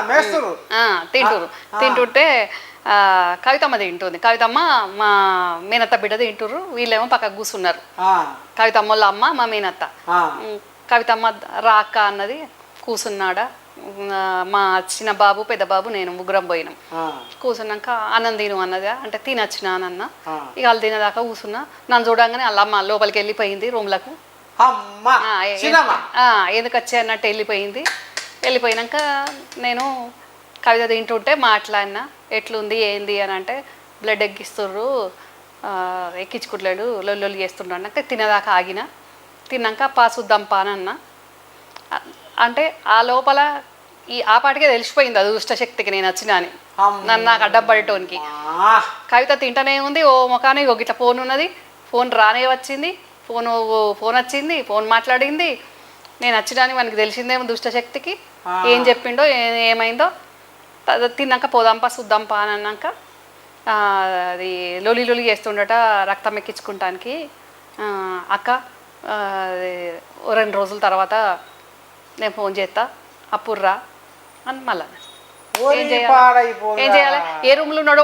మేస్తురు తింటురు. తింటుంటే కవితమ్మ తింటుంది. కవితమ్మ మా మేనత్త బిడ్డ తింటురు. వీళ్ళేమో పక్కకు కూర్చున్నారు. కవితమ్మ వాళ్ళ అమ్మ మా మేనత్త. కవితమ్మ రాక్క అన్నది. కూర్చున్నాడా మా చిన్న బాబు పెద్ద బాబు నేను ముగ్గురం పోయినాం. కూర్చున్నాక అన్నం తిను అన్నదా అంటే తినొచ్చినానన్న. ఇక వాళ్ళు తినేదాకా కూర్చున్నా. నన్ను చూడంగానే వాళ్ళ అమ్మ లోపలికి వెళ్ళిపోయింది రూమ్లకు. ఎందుకు వచ్చి అన్నట్టు వెళ్ళిపోయింది. వెళ్ళిపోయినాక నేను కవిత తింటుంటే మాట్లాడినా ఎట్లుంది ఏంది అని అంటే బ్లడ్ ఎక్కిస్తుర్రు ఎక్కించుకుంటలేడు లొల్లు చేస్తుండ్రు అన్నాక తినేదాకా ఆగిన. తిన్నాక పాసుద్దాంపా అని అన్న. అంటే ఆ లోపల ఆ పాటికే తెలిసిపోయింది అది దుష్టశక్తికి నేను వచ్చినా అని నన్ను నాకు అడ్డపడటానికి. కవిత తింటనే ఉంది. ఓ ముఖానికి ఒక ఇట్లా ఫోన్ ఉన్నది. ఫోన్ రానే వచ్చింది. ఫోన్ వచ్చింది. ఫోన్ మాట్లాడింది. నేను వచ్చినాని మనకి తెలిసిందేమో దుష్టశక్తికి ఏం చెప్పిండో ఏమైందో. తిన్నాక పోదాంపా చూద్దాంపా అని అన్నాక అది లొలి చేస్తుండట రక్తం ఎక్కించుకుంటానికి. అక్క 2 రోజుల తర్వాత నేను ఫోన్ చేస్తా అప్పుడు రా అని మళ్ళా. ఏం చేయాలి ఏ రూమ్లో ఉన్నాడో